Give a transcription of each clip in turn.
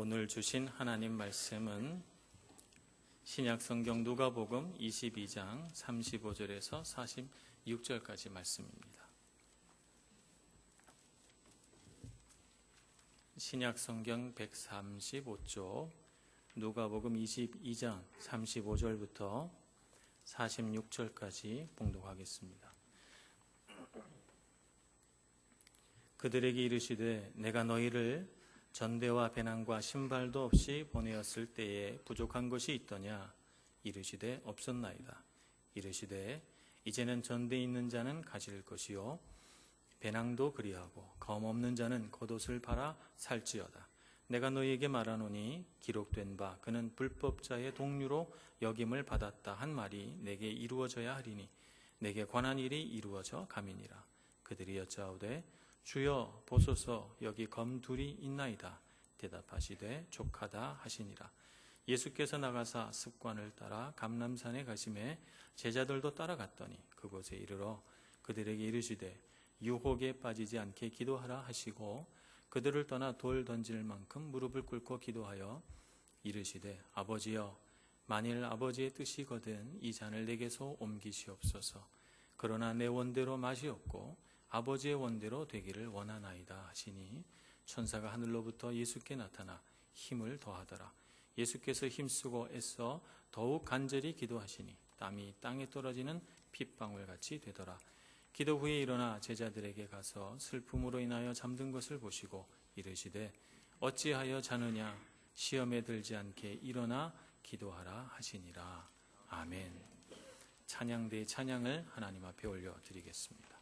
오늘 주신 하나님 말씀은 신약성경 누가복음 22장 35절에서 46절까지 말씀입니다. 신약성경 135쪽 누가복음 22장 35절부터 46절까지 봉독하겠습니다. 그들에게 이르시되 내가 너희를 전대와 배낭과 신발도 없이 보내었을 때에 부족한 것이 있더냐? 이르시되 없었나이다. 이르시되 이제는 전대 있는 자는 가질 것이요 배낭도 그리하고 검 없는 자는 겉옷을 팔아 살지어다. 내가 너희에게 말하노니 기록된 바 그는 불법자의 동류로 여김을 받았다 한 말이 내게 이루어져야 하리니 내게 관한 일이 이루어져 감이니라. 그들이 여짜오되 주여 보소서 여기 검 둘이 있나이다. 대답하시되 족하다 하시니라. 예수께서 나가사 습관을 따라 감람산에 가시매 제자들도 따라갔더니 그곳에 이르러 그들에게 이르시되 유혹에 빠지지 않게 기도하라 하시고 그들을 떠나 돌 던질 만큼 무릎을 꿇고 기도하여 이르시되 아버지여 만일 아버지의 뜻이거든 이 잔을 내게서 옮기시옵소서. 그러나 내 원대로 맛이 없고 아버지의 원대로 되기를 원하나이다 하시니 천사가 하늘로부터 예수께 나타나 힘을 더하더라. 예수께서 힘쓰고 애써 더욱 간절히 기도하시니 땀이 땅에 떨어지는 핏방울같이 되더라. 기도 후에 일어나 제자들에게 가서 슬픔으로 인하여 잠든 것을 보시고 이르시되 어찌하여 자느냐? 시험에 들지 않게 일어나 기도하라 하시니라. 아멘. 찬양대의 찬양을 하나님 앞에 올려드리겠습니다.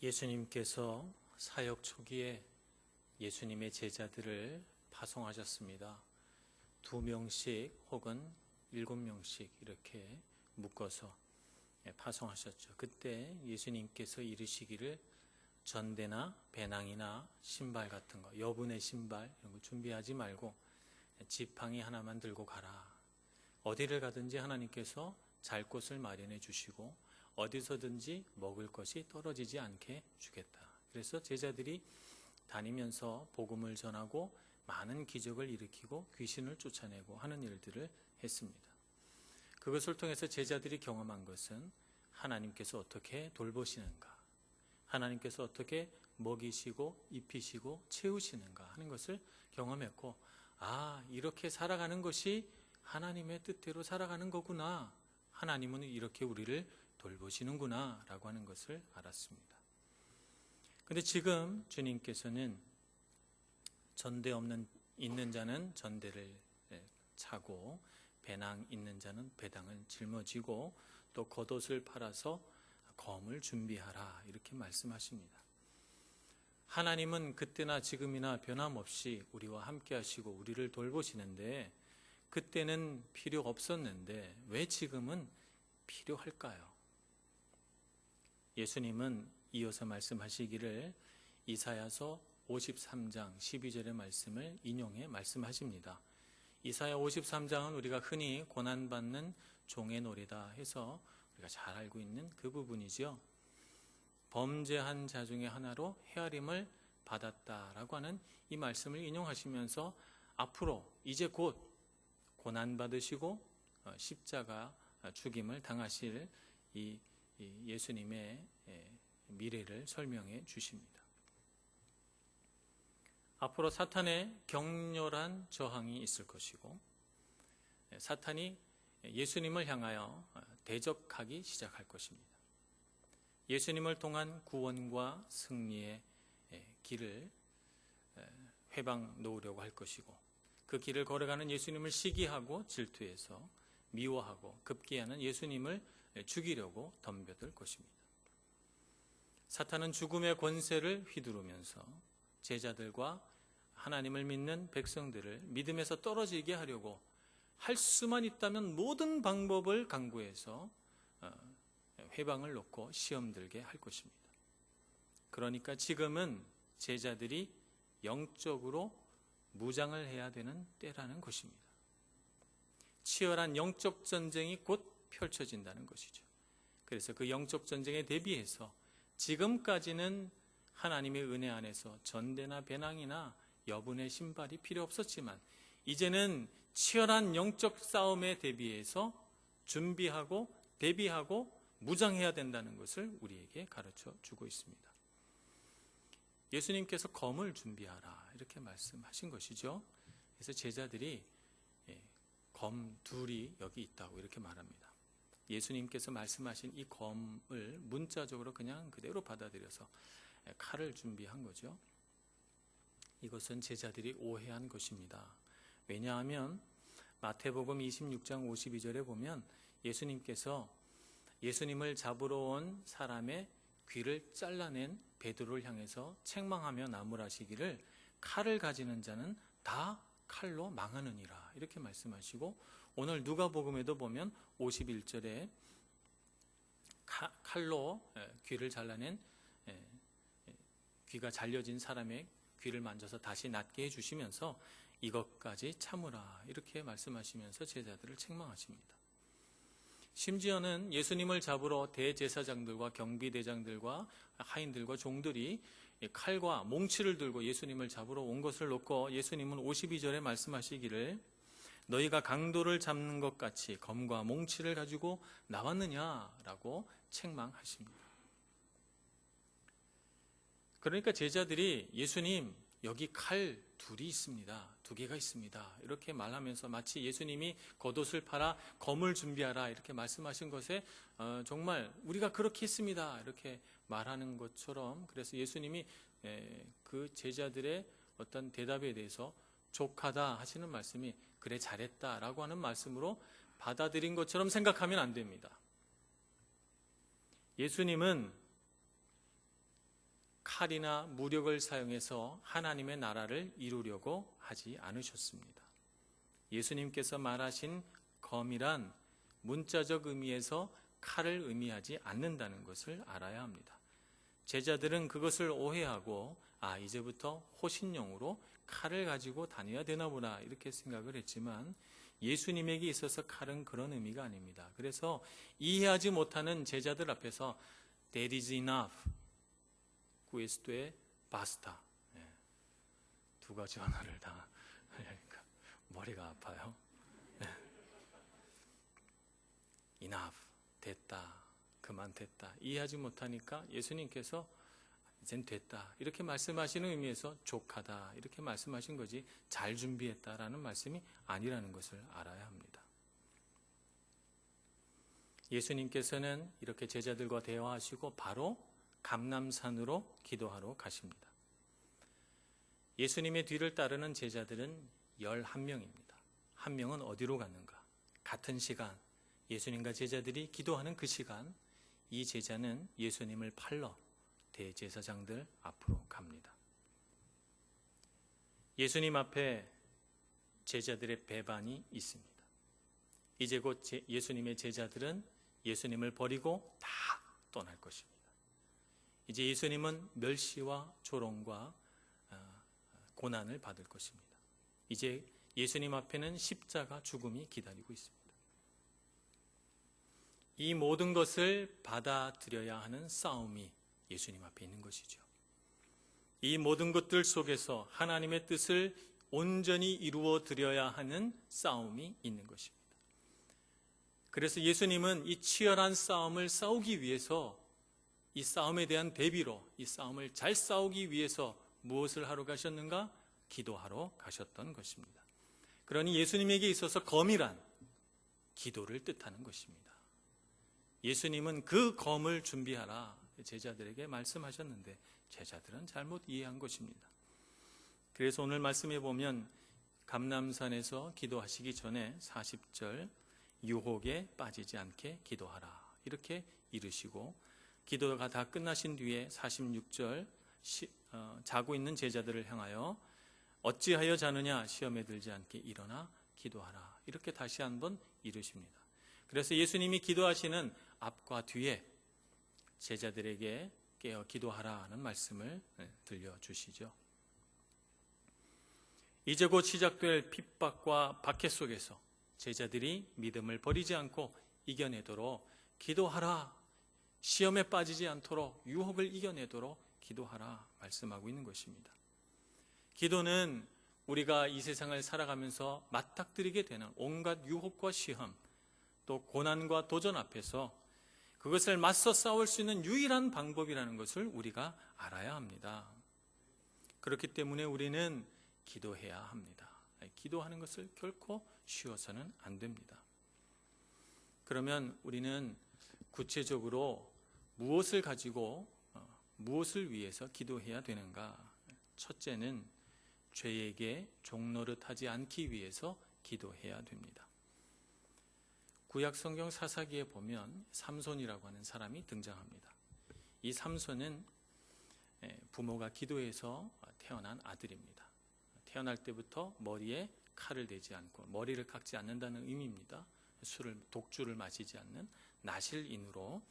예수님께서 사역 초기에 예수님의 제자들을 파송하셨습니다. 2명씩 혹은 7명씩 이렇게 묶어서 파송하셨죠. 그때 예수님께서 이르시기를 전대나 배낭이나 신발 같은 거, 여분의 신발 이런 거 준비하지 말고 지팡이 하나만 들고 가라. 어디를 가든지 하나님께서 잘 곳을 마련해 주시고 어디서든지 먹을 것이 떨어지지 않게 주겠다. 그래서 제자들이 다니면서 복음을 전하고 많은 기적을 일으키고 귀신을 쫓아내고 하는 일들을 했습니다. 그것을 통해서 제자들이 경험한 것은 하나님께서 어떻게 돌보시는가, 하나님께서 어떻게 먹이시고 입히시고 채우시는가 하는 것을 경험했고, 이렇게 살아가는 것이 하나님의 뜻대로 살아가는 거구나, 하나님은 이렇게 우리를 돌보시는구나 라고 하는 것을 알았습니다. 그런데 지금 주님께서는 전대 있는 자는 전대를 차고 배낭 있는 자는 배낭을 짊어지고 또 겉옷을 팔아서 검을 준비하라 이렇게 말씀하십니다. 하나님은 그때나 지금이나 변함없이 우리와 함께 하시고 우리를 돌보시는데 그때는 필요 없었는데 왜 지금은 필요할까요? 예수님은 이어서 말씀하시기를 이사야서 53장 12절의 말씀을 인용해 말씀하십니다. 이사야 53장은 우리가 흔히 고난받는 종의 노래다 해서 우리가 잘 알고 있는 그 부분이죠. 범죄한 자 중에 하나로 헤아림을 받았다라고 하는 이 말씀을 인용하시면서 앞으로 이제 곧 고난받으시고 십자가 죽임을 당하실 이 예수님의 미래를 설명해 주십니다. 앞으로 사탄의 격렬한 저항이 있을 것이고 사탄이 예수님을 향하여 대적하기 시작할 것입니다. 예수님을 통한 구원과 승리의 길을 회방 놓으려고 할 것이고 그 길을 걸어가는 예수님을 시기하고 질투해서 미워하고 급기야는 예수님을 죽이려고 덤벼들 것입니다. 사탄은 죽음의 권세를 휘두르면서 제자들과 하나님을 믿는 백성들을 믿음에서 떨어지게 하려고 할 수만 있다면 모든 방법을 강구해서 회방을 놓고 시험 들게 할 것입니다. 그러니까 지금은 제자들이 영적으로 무장을 해야 되는 때라는 것입니다. 치열한 영적 전쟁이 곧 펼쳐진다는 것이죠. 그래서 그 영적 전쟁에 대비해서 지금까지는 하나님의 은혜 안에서 전대나 배낭이나 여분의 신발이 필요 없었지만 이제는 치열한 영적 싸움에 대비해서 준비하고 대비하고 무장해야 된다는 것을 우리에게 가르쳐 주고 있습니다. 예수님께서 검을 준비하라 이렇게 말씀하신 것이죠. 그래서 제자들이 검 둘이 여기 있다고 이렇게 말합니다. 예수님께서 말씀하신 이 검을 문자적으로 그냥 그대로 받아들여서 칼을 준비한 거죠. 이것은 제자들이 오해한 것입니다. 왜냐하면 마태복음 26장 52절에 보면 예수님께서 예수님을 잡으러 온 사람의 귀를 잘라낸 베드로를 향해서 책망하며 나무라시기를 칼을 가지는 자는 다 칼로 망하느니라 이렇게 말씀하시고 오늘 누가복음에도 보면 51절에 칼로 귀를 잘라낸 귀가 잘려진 사람의 귀를 만져서 다시 낫게 해주시면서 이것까지 참으라 이렇게 말씀하시면서 제자들을 책망하십니다. 심지어는 예수님을 잡으러 대제사장들과 경비대장들과 하인들과 종들이 칼과 몽치를 들고 예수님을 잡으러 온 것을 놓고 예수님은 52절에 말씀하시기를 너희가 강도를 잡는 것 같이 검과 몽치를 가지고 나왔느냐라고 책망하십니다. 그러니까 제자들이 예수님 여기 칼 둘이 있습니다. 2개가 있습니다. 이렇게 말하면서 마치 예수님이 겉옷을 팔아 검을 준비하라 이렇게 말씀하신 것에 정말 우리가 그렇게 했습니다. 이렇게 말하는 것처럼 그래서 예수님이 그 제자들의 어떤 대답에 대해서 족하다 하시는 말씀이 그래 잘했다라고 하는 말씀으로 받아들인 것처럼 생각하면 안 됩니다. 예수님은 칼이나 무력을 사용해서 하나님의 나라를 이루려고 하지 않으셨습니다. 예수님께서 말하신 검이란 문자적 의미에서 칼을 의미하지 않는다는 것을 알아야 합니다. 제자들은 그것을 오해하고 이제부터 호신용으로 칼을 가지고 다녀야 되나 보다 이렇게 생각을 했지만 예수님에게 있어서 칼은 그런 의미가 아닙니다. 그래서 이해하지 못하는 제자들 앞에서 That is enough. 구에스토의 바스타. 두 가지 언어를 다 하니까 머리가 아파요. Enough. 됐다. 그만 됐다. 이해하지 못하니까 예수님께서 이젠 됐다. 이렇게 말씀하시는 의미에서 족하다. 이렇게 말씀하신 거지 잘 준비했다라는 말씀이 아니라는 것을 알아야 합니다. 예수님께서는 이렇게 제자들과 대화하시고 바로 감람산으로 기도하러 가십니다. 예수님의 뒤를 따르는 제자들은 11명입니다. 한 명은 어디로 갔는가? 같은 시간 예수님과 제자들이 기도하는 그 시간 이 제자는 예수님을 팔러 대제사장들 앞으로 갑니다. 예수님 앞에 제자들의 배반이 있습니다. 이제 곧 예수님의 제자들은 예수님을 버리고 다 떠날 것입니다. 이제 예수님은 멸시와 조롱과 고난을 받을 것입니다. 이제 예수님 앞에는 십자가 죽음이 기다리고 있습니다. 이 모든 것을 받아들여야 하는 싸움이 예수님 앞에 있는 것이죠. 이 모든 것들 속에서 하나님의 뜻을 온전히 이루어 드려야 하는 싸움이 있는 것입니다. 그래서 예수님은 이 치열한 싸움을 싸우기 위해서 이 싸움에 대한 대비로 이 싸움을 잘 싸우기 위해서 무엇을 하러 가셨는가? 기도하러 가셨던 것입니다. 그러니 예수님에게 있어서 검이란 기도를 뜻하는 것입니다. 예수님은 그 검을 준비하라 제자들에게 말씀하셨는데 제자들은 잘못 이해한 것입니다. 그래서 오늘 말씀해 보면 감람산에서 기도하시기 전에 40절 유혹에 빠지지 않게 기도하라 이렇게 이르시고 기도가 다 끝나신 뒤에 46절 자고 있는 제자들을 향하여 어찌하여 자느냐 시험에 들지 않게 일어나 기도하라 이렇게 다시 한번 이르십니다. 그래서 예수님이 기도하시는 앞과 뒤에 제자들에게 깨어 기도하라는 말씀을 들려주시죠. 이제 곧 시작될 핍박과 박해 속에서 제자들이 믿음을 버리지 않고 이겨내도록 기도하라. 시험에 빠지지 않도록 유혹을 이겨내도록 기도하라 말씀하고 있는 것입니다. 기도는 우리가 이 세상을 살아가면서 맞닥뜨리게 되는 온갖 유혹과 시험 또 고난과 도전 앞에서 그것을 맞서 싸울 수 있는 유일한 방법이라는 것을 우리가 알아야 합니다. 그렇기 때문에 우리는 기도해야 합니다. 기도하는 것을 결코 쉬어서는 안 됩니다. 그러면 우리는 구체적으로 무엇을 가지고 무엇을 위해서 기도해야 되는가? 첫째는 죄에게 종노릇하지 않기 위해서 기도해야 됩니다. 구약 성경 사사기에 보면 삼손이라고 하는 사람이 등장합니다. 이 삼손은 부모가 기도해서 태어난 아들입니다. 태어날 때부터 머리에 칼을 대지 않고 머리를 깎지 않는다는 의미입니다. 독주를 마시지 않는 나실인으로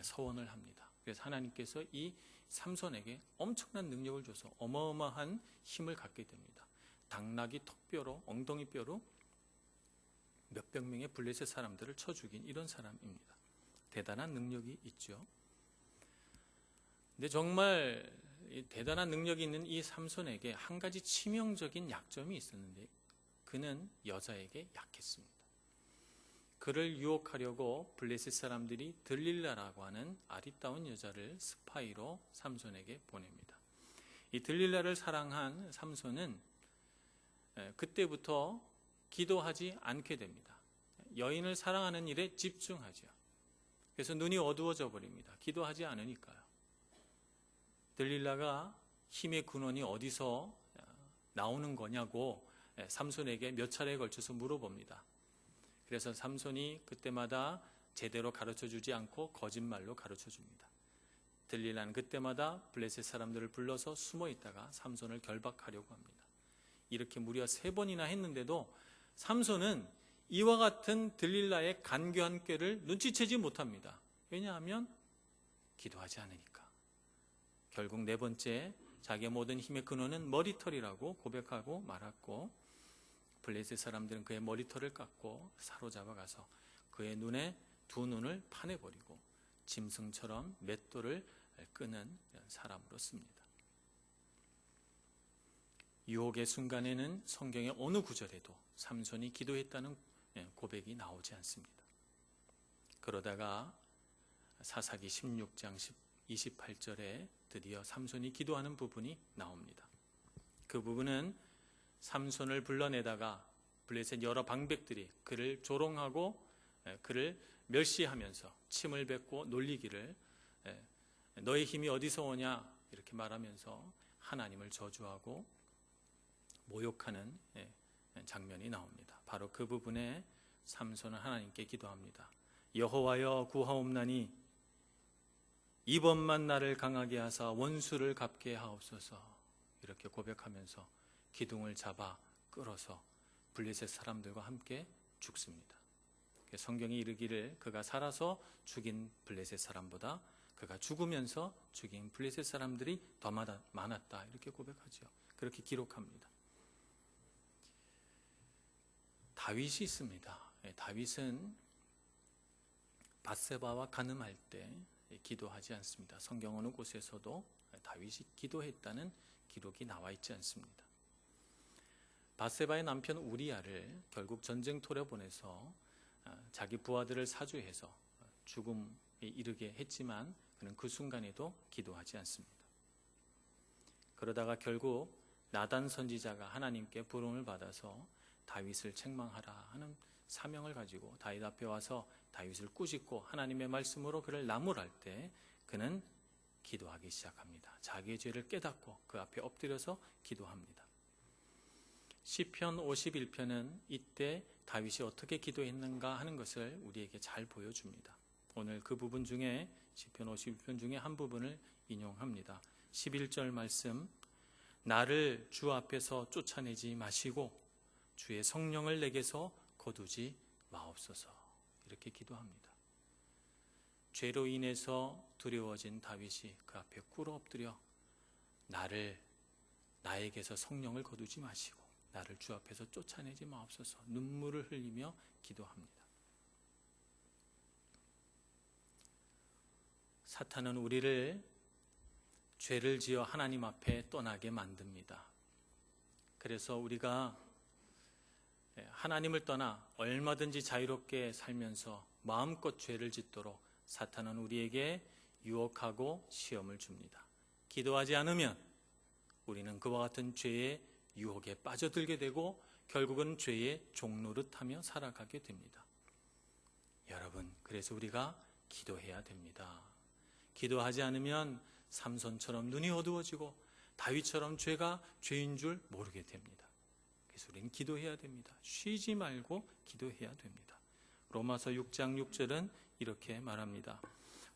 서원을 합니다. 그래서 하나님께서 이 삼손에게 엄청난 능력을 줘서 어마어마한 힘을 갖게 됩니다. 당나귀 턱뼈로 엉덩이 뼈로 몇백 명의 블레셋 사람들을 쳐 죽인 이런 사람입니다. 대단한 능력이 있죠. 근데 정말 대단한 능력이 있는 이 삼손에게 한 가지 치명적인 약점이 있었는데 그는 여자에게 약했습니다. 그를 유혹하려고 블레셋 사람들이 들릴라라고 하는 아리따운 여자를 스파이로 삼손에게 보냅니다. 이 들릴라를 사랑한 삼손은 그때부터 기도하지 않게 됩니다. 여인을 사랑하는 일에 집중하죠. 그래서 눈이 어두워져 버립니다. 기도하지 않으니까요. 들릴라가 힘의 근원이 어디서 나오는 거냐고 삼손에게 몇 차례에 걸쳐서 물어봅니다. 그래서 삼손이 그때마다 제대로 가르쳐 주지 않고 거짓말로 가르쳐 줍니다. 들릴라는 그때마다 블레셋 사람들을 불러서 숨어 있다가 삼손을 결박하려고 합니다. 이렇게 무려 3번이나 했는데도 삼손은 이와 같은 들릴라의 간교한 꾀를 눈치채지 못합니다. 왜냐하면 기도하지 않으니까. 결국 4번째, 자기의 모든 힘의 근원은 머리털이라고 고백하고 말았고, 블레셋 사람들은 그의 머리털을 깎고 사로잡아 가서 그의 눈에 2눈을 파내버리고 짐승처럼 맷돌을 끄는 사람으로습니다. 유혹의 순간에는 성경의 어느 구절에도 삼손이 기도했다는 고백이 나오지 않습니다. 그러다가 사사기 16장 28절에 드디어 삼손이 기도하는 부분이 나옵니다. 그 부분은 삼손을 불러내다가 블레셋 여러 방백들이 그를 조롱하고 그를 멸시하면서 침을 뱉고 놀리기를 너의 힘이 어디서 오냐 이렇게 말하면서 하나님을 저주하고 모욕하는 장면이 나옵니다. 바로 그 부분에 삼손은 하나님께 기도합니다. 여호와여 구하옵나니 이번만 나를 강하게 하사 원수를 갚게 하옵소서. 이렇게 고백하면서 기둥을 잡아 끌어서 블레셋 사람들과 함께 죽습니다. 성경이 이르기를 그가 살아서 죽인 블레셋 사람보다 그가 죽으면서 죽인 블레셋 사람들이 더 많았다 이렇게 고백하죠. 그렇게 기록합니다. 다윗이 있습니다. 다윗은 밧세바와 간음할 때 기도하지 않습니다. 성경 어느 곳에서도 다윗이 기도했다는 기록이 나와 있지 않습니다. 밧세바의 남편 우리아를 결국 전쟁터에 보내서 자기 부하들을 사주해서 죽음에 이르게 했지만 그는 그 순간에도 기도하지 않습니다. 그러다가 결국 나단 선지자가 하나님께 부름을 받아서 다윗을 책망하라 하는 사명을 가지고 다윗 앞에 와서 다윗을 꾸짖고 하나님의 말씀으로 그를 나무랄 때 그는 기도하기 시작합니다. 자기의 죄를 깨닫고 그 앞에 엎드려서 기도합니다. 시편 51편은 이때 다윗이 어떻게 기도했는가 하는 것을 우리에게 잘 보여줍니다. 오늘 그 부분 중에 시편 51편 중에 한 부분을 인용합니다. 11절 말씀, 나를 주 앞에서 쫓아내지 마시고 주의 성령을 내게서 거두지 마옵소서. 이렇게 기도합니다. 죄로 인해서 두려워진 다윗이 그 앞에 꿇어 엎드려 나에게서 성령을 거두지 마시고 나를 주 앞에서 쫓아내지 마옵소서. 눈물을 흘리며 기도합니다. 사탄은 우리를 죄를 지어 하나님 앞에 떠나게 만듭니다. 그래서 우리가 하나님을 떠나 얼마든지 자유롭게 살면서 마음껏 죄를 짓도록 사탄은 우리에게 유혹하고 시험을 줍니다. 기도하지 않으면 우리는 그와 같은 죄의 유혹에 빠져들게 되고 결국은 죄의 종노릇하며 살아가게 됩니다. 여러분, 그래서 우리가 기도해야 됩니다. 기도하지 않으면 삼손처럼 눈이 어두워지고 다윗처럼 죄가 죄인 줄 모르게 됩니다. 그래서 우리는 기도해야 됩니다. 쉬지 말고 기도해야 됩니다. 로마서 6장 6절은 이렇게 말합니다.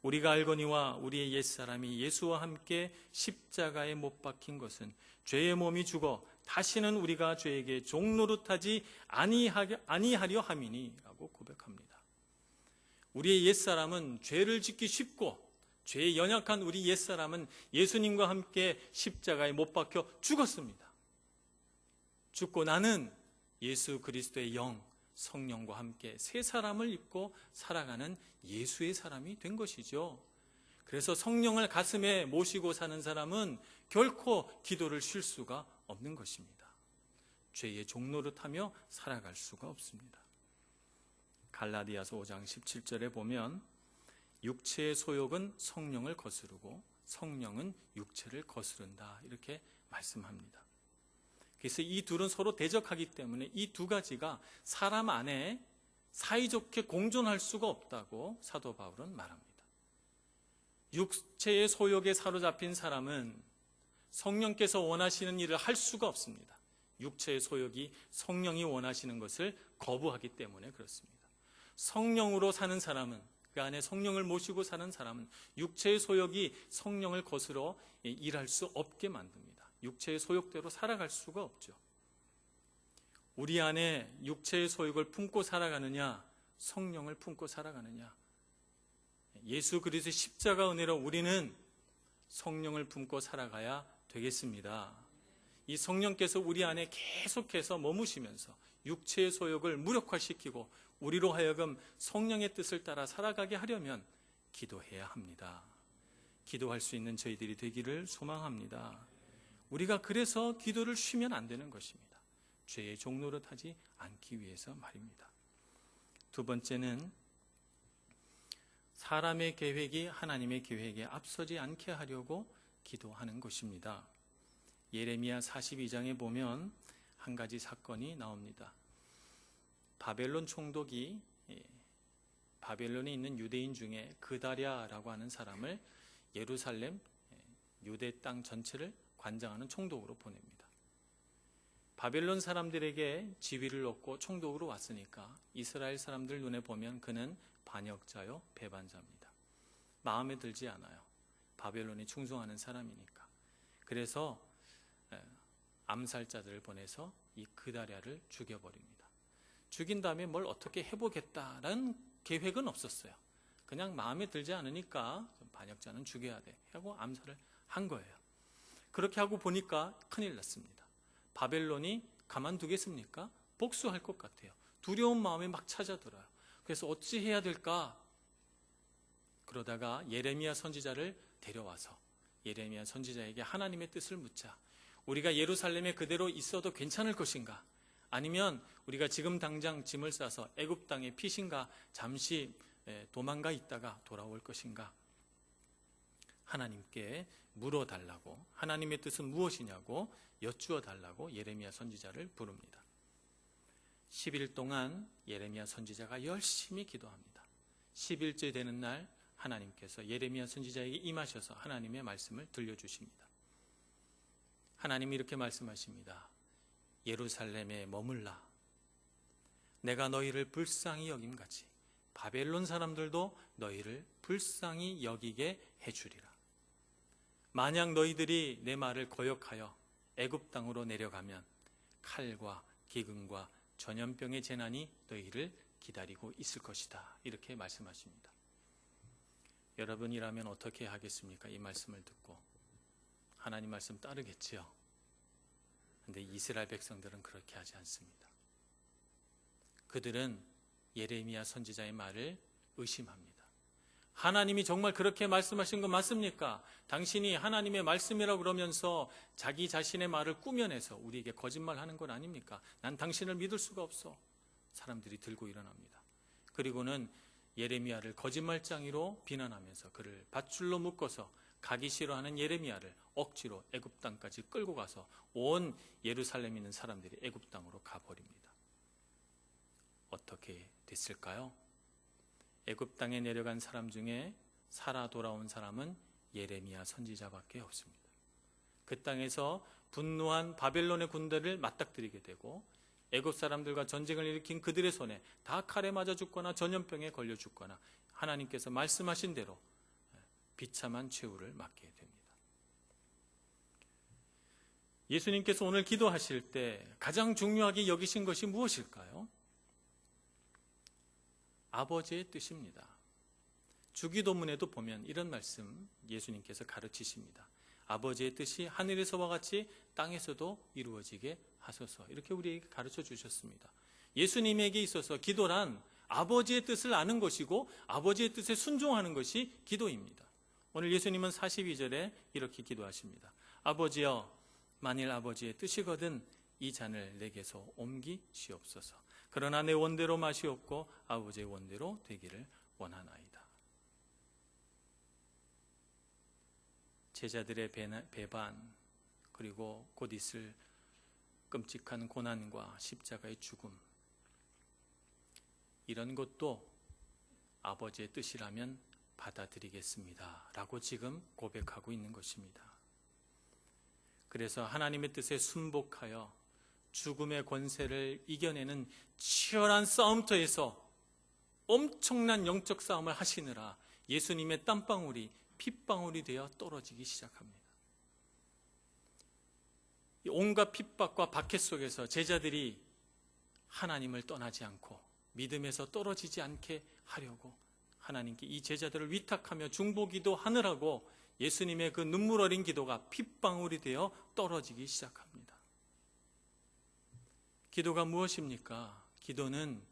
우리가 알거니와 우리의 옛사람이 예수와 함께 십자가에 못 박힌 것은 죄의 몸이 죽어 다시는 우리가 죄에게 종노릇하지 아니하려 함이니 라고 고백합니다. 우리의 옛사람은 죄를 짓기 쉽고 죄에 연약한 우리 옛사람은 예수님과 함께 십자가에 못 박혀 죽었습니다. 죽고 나는 예수 그리스도의 영, 성령과 함께 새 사람을 입고 살아가는 예수의 사람이 된 것이죠. 그래서 성령을 가슴에 모시고 사는 사람은 결코 기도를 쉴 수가 없는 것입니다. 죄의 종노릇하며 살아갈 수가 없습니다. 갈라디아서 5장 17절에 보면 육체의 소욕은 성령을 거스르고 성령은 육체를 거스른다 이렇게 말씀합니다. 그래서 이 둘은 서로 대적하기 때문에 이 두 가지가 사람 안에 사이좋게 공존할 수가 없다고 사도 바울은 말합니다. 육체의 소욕에 사로잡힌 사람은 성령께서 원하시는 일을 할 수가 없습니다. 육체의 소욕이 성령이 원하시는 것을 거부하기 때문에 그렇습니다. 성령으로 사는 사람은, 그 안에 성령을 모시고 사는 사람은 육체의 소욕이 성령을 거스러 일할 수 없게 만듭니다. 육체의 소욕대로 살아갈 수가 없죠. 우리 안에 육체의 소욕을 품고 살아가느냐, 성령을 품고 살아가느냐. 예수 그리스도의 십자가 은혜로 우리는 성령을 품고 살아가야 되겠습니다. 이 성령께서 우리 안에 계속해서 머무시면서 육체의 소욕을 무력화시키고 우리로 하여금 성령의 뜻을 따라 살아가게 하려면 기도해야 합니다. 기도할 수 있는 저희들이 되기를 소망합니다. 우리가 그래서 기도를 쉬면 안 되는 것입니다. 죄의 종노릇하지 않기 위해서 말입니다. 두 번째는 사람의 계획이 하나님의 계획에 앞서지 않게 하려고 기도하는 것입니다. 예레미야 42장에 보면 한 가지 사건이 나옵니다. 바벨론 총독이 바벨론에 있는 유대인 중에 그다랴라고 하는 사람을 예루살렘 유대 땅 전체를 관장하는 총독으로 보냅니다. 바벨론 사람들에게 지위를 얻고 총독으로 왔으니까 이스라엘 사람들 눈에 보면 그는 반역자요 배반자입니다. 마음에 들지 않아요. 바벨론에 충성하는 사람이니까. 그래서 암살자들을 보내서 이 그다랴를 죽여버립니다. 죽인 다음에 뭘 어떻게 해보겠다라는 계획은 없었어요. 그냥 마음에 들지 않으니까 반역자는 죽여야 돼 하고 암살을 한 거예요. 그렇게 하고 보니까 큰일 났습니다. 바벨론이 가만두겠습니까? 복수할 것 같아요. 두려운 마음이 막 찾아들어요. 그래서 어찌 해야 될까? 그러다가 예레미야 선지자를 데려와서 예레미야 선지자에게 하나님의 뜻을 묻자. 우리가 예루살렘에 그대로 있어도 괜찮을 것인가? 아니면 우리가 지금 당장 짐을 싸서 애굽 땅에 피신가 잠시 도망가 있다가 돌아올 것인가? 하나님께 물어달라고, 하나님의 뜻은 무엇이냐고 여쭈어 달라고 예레미야 선지자를 부릅니다. 10일 동안 예레미야 선지자가 열심히 기도합니다. 10일째 되는 날 하나님께서 예레미야 선지자에게 임하셔서 하나님의 말씀을 들려주십니다. 하나님이 이렇게 말씀하십니다. 예루살렘에 머물라. 내가 너희를 불쌍히 여김같이 바벨론 사람들도 너희를 불쌍히 여기게 해주리라. 만약 너희들이 내 말을 거역하여 애굽 땅으로 내려가면 칼과 기근과 전염병의 재난이 너희를 기다리고 있을 것이다. 이렇게 말씀하십니다. 여러분이라면 어떻게 하겠습니까? 이 말씀을 듣고 하나님 말씀 따르겠지요. 그런데 이스라엘 백성들은 그렇게 하지 않습니다. 그들은 예레미야 선지자의 말을 의심합니다. 하나님이 정말 그렇게 말씀하신 거 맞습니까? 당신이 하나님의 말씀이라고 그러면서 자기 자신의 말을 꾸며내서 우리에게 거짓말하는 건 아닙니까? 난 당신을 믿을 수가 없어. 사람들이 들고 일어납니다. 그리고는 예레미야를 거짓말장이로 비난하면서 그를 밧줄로 묶어서 가기 싫어하는 예레미야를 억지로 애굽 땅까지 끌고 가서 온 예루살렘에 있는 사람들이 애굽 땅으로 가버립니다. 어떻게 됐을까요? 애굽 땅에 내려간 사람 중에 살아 돌아온 사람은 예레미야 선지자밖에 없습니다. 그 땅에서 분노한 바벨론의 군대를 맞닥뜨리게 되고 애굽 사람들과 전쟁을 일으킨 그들의 손에 다 칼에 맞아 죽거나 전염병에 걸려 죽거나 하나님께서 말씀하신 대로 비참한 최후를 맞게 됩니다. 예수님께서 오늘 기도하실 때 가장 중요하게 여기신 것이 무엇일까요? 아버지의 뜻입니다. 주기도문에도 보면 이런 말씀 예수님께서 가르치십니다. 아버지의 뜻이 하늘에서와 같이 땅에서도 이루어지게 하소서. 이렇게 우리에게 가르쳐 주셨습니다. 예수님에게 있어서 기도란 아버지의 뜻을 아는 것이고 아버지의 뜻에 순종하는 것이 기도입니다. 오늘 예수님은 42절에 이렇게 기도하십니다. 아버지여, 만일 아버지의 뜻이거든 이 잔을 내게서 옮기시옵소서. 그러나 내 원대로 마시옵고 아버지의 원대로 되기를 원하나이다. 제자들의 배반 그리고 곧 있을 끔찍한 고난과 십자가의 죽음, 이런 것도 아버지의 뜻이라면 받아들이겠습니다 라고 지금 고백하고 있는 것입니다. 그래서 하나님의 뜻에 순복하여 죽음의 권세를 이겨내는 치열한 싸움터에서 엄청난 영적 싸움을 하시느라 예수님의 땀방울이 핏방울이 되어 떨어지기 시작합니다. 온갖 핍박과 박해 속에서 제자들이 하나님을 떠나지 않고 믿음에서 떨어지지 않게 하려고 하나님께 이 제자들을 위탁하며 중보기도 하느라고 예수님의 그 눈물 어린 기도가 핏방울이 되어 떨어지기 시작합니다. 기도가 무엇입니까? 기도는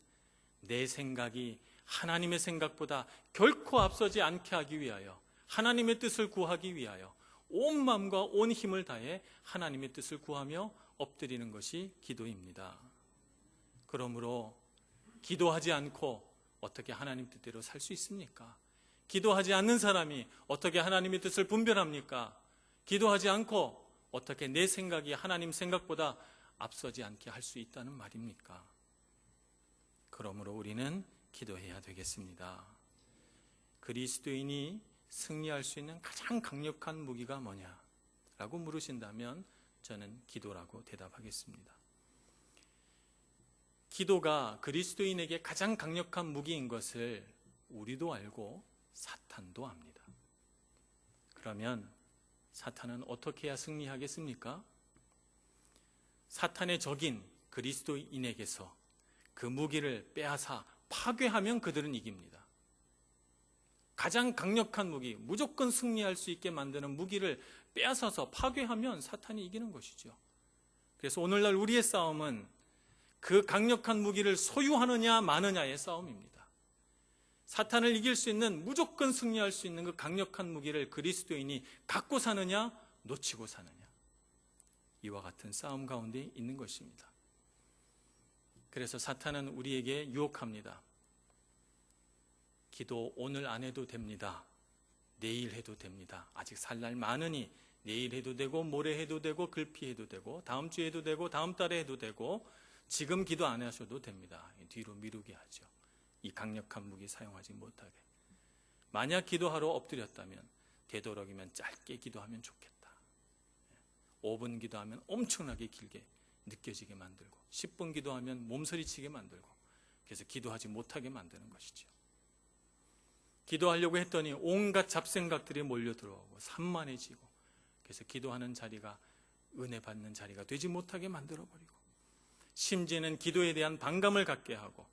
내 생각이 하나님의 생각보다 결코 앞서지 않게 하기 위하여, 하나님의 뜻을 구하기 위하여 온 마음과 온 힘을 다해 하나님의 뜻을 구하며 엎드리는 것이 기도입니다. 그러므로 기도하지 않고 어떻게 하나님 뜻대로 살 수 있습니까? 기도하지 않는 사람이 어떻게 하나님의 뜻을 분별합니까? 기도하지 않고 어떻게 내 생각이 하나님 생각보다 앞서지 않게 할 수 있다는 말입니까? 그러므로 우리는 기도해야 되겠습니다. 그리스도인이 승리할 수 있는 가장 강력한 무기가 뭐냐라고 물으신다면 저는 기도라고 대답하겠습니다. 기도가 그리스도인에게 가장 강력한 무기인 것을 우리도 알고 사탄도 압니다. 그러면 사탄은 어떻게 해야 승리하겠습니까? 사탄의 적인 그리스도인에게서 그 무기를 빼앗아 파괴하면 그들은 이깁니다. 가장 강력한 무기, 무조건 승리할 수 있게 만드는 무기를 빼앗아서 파괴하면 사탄이 이기는 것이죠. 그래서 오늘날 우리의 싸움은 그 강력한 무기를 소유하느냐 마느냐의 싸움입니다. 사탄을 이길 수 있는, 무조건 승리할 수 있는 그 강력한 무기를 그리스도인이 갖고 사느냐 놓치고 사느냐, 이와 같은 싸움 가운데 있는 것입니다. 그래서 사탄은 우리에게 유혹합니다. 기도 오늘 안 해도 됩니다. 내일 해도 됩니다. 아직 살 날 많으니 내일 해도 되고 모레 해도 되고 글피 해도 되고 다음 주에 해도 되고 다음 달에 해도 되고 지금 기도 안 하셔도 됩니다. 뒤로 미루게 하죠. 이 강력한 무기 사용하지 못하게. 만약 기도하러 엎드렸다면 되도록이면 짧게 기도하면 좋겠다. 5분 기도하면 엄청나게 길게 느껴지게 만들고 10분 기도하면 몸서리치게 만들고 그래서 기도하지 못하게 만드는 것이죠. 기도하려고 했더니 온갖 잡생각들이 몰려들어오고 산만해지고 그래서 기도하는 자리가 은혜 받는 자리가 되지 못하게 만들어버리고 심지어는 기도에 대한 반감을 갖게 하고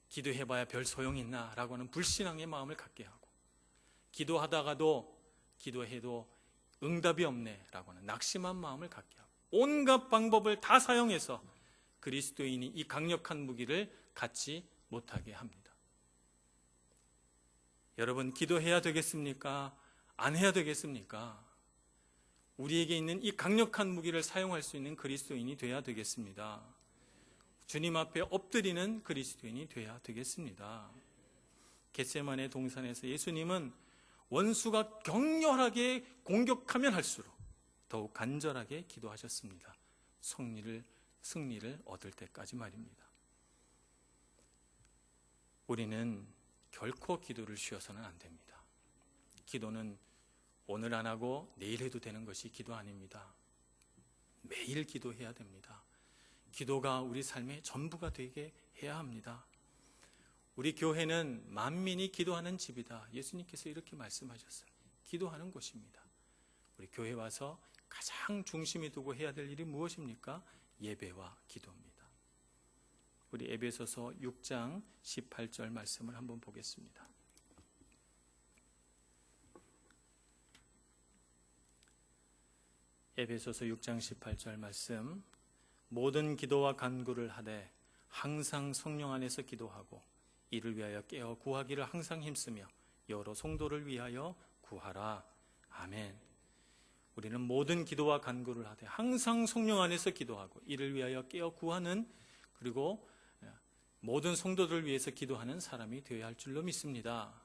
기도해봐야 별 소용이 있나 라고 하는 불신앙의 마음을 갖게 하고 기도하다가도 기도해도 응답이 없네 라고 하는 낙심한 마음을 갖게 하고 온갖 방법을 다 사용해서 그리스도인이 이 강력한 무기를 갖지 못하게 합니다. 여러분, 기도해야 되겠습니까? 안 해야 되겠습니까? 우리에게 있는 이 강력한 무기를 사용할 수 있는 그리스도인이 돼야 되겠습니다. 주님 앞에 엎드리는 그리스도인이 돼야 되겠습니다. 겟세마네 동산에서 예수님은 원수가 격렬하게 공격하면 할수록 더욱 간절하게 기도하셨습니다. 승리를 얻을 때까지 말입니다. 우리는 결코 기도를 쉬어서는 안 됩니다. 기도는 오늘 안 하고 내일 해도 되는 것이 기도 아닙니다. 매일 기도해야 됩니다. 기도가 우리 삶의 전부가 되게 해야 합니다. 우리 교회는 만민이 기도하는 집이다. 예수님께서 이렇게 말씀하셨어요. 기도하는 곳입니다. 우리 교회 와서 가장 중심에 두고 해야 될 일이 무엇입니까? 예배와 기도입니다. 우리 에베소서 6장 18절 말씀을 한번 보겠습니다. 에베소서 6장 18절 말씀. 모든 기도와 간구를 하되 항상 성령 안에서 기도하고 이를 위하여 깨어 구하기를 항상 힘쓰며 여러 성도를 위하여 구하라. 아멘. 우리는 모든 기도와 간구를 하되 항상 성령 안에서 기도하고 이를 위하여 깨어 구하는, 그리고 모든 성도들을 위해서 기도하는 사람이 되어야 할 줄로 믿습니다.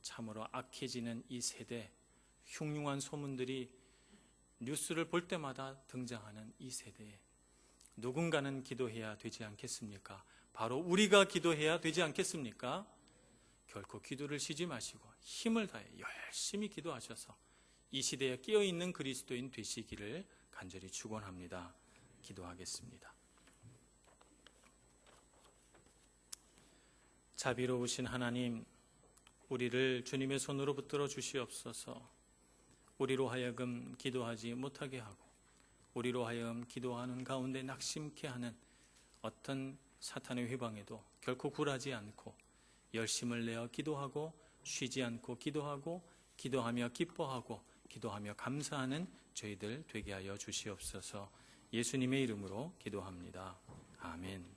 참으로 악해지는 이 세대, 흉흉한 소문들이 뉴스를 볼 때마다 등장하는 이 세대에 누군가는 기도해야 되지 않겠습니까? 바로 우리가 기도해야 되지 않겠습니까? 결코 기도를 쉬지 마시고 힘을 다해 열심히 기도하셔서 이 시대에 깨어있는 그리스도인 되시기를 간절히 축원합니다. 기도하겠습니다. 자비로우신 하나님, 우리를 주님의 손으로 붙들어 주시옵소서. 우리로 하여금 기도하지 못하게 하고 우리로 하여금 기도하는 가운데 낙심케 하는 어떤 사탄의 휘방에도 결코 굴하지 않고 열심을 내어 기도하고 쉬지 않고 기도하고 기도하며 기뻐하고 기도하며 감사하는 저희들 되게 하여 주시옵소서. 예수님의 이름으로 기도합니다. 아멘.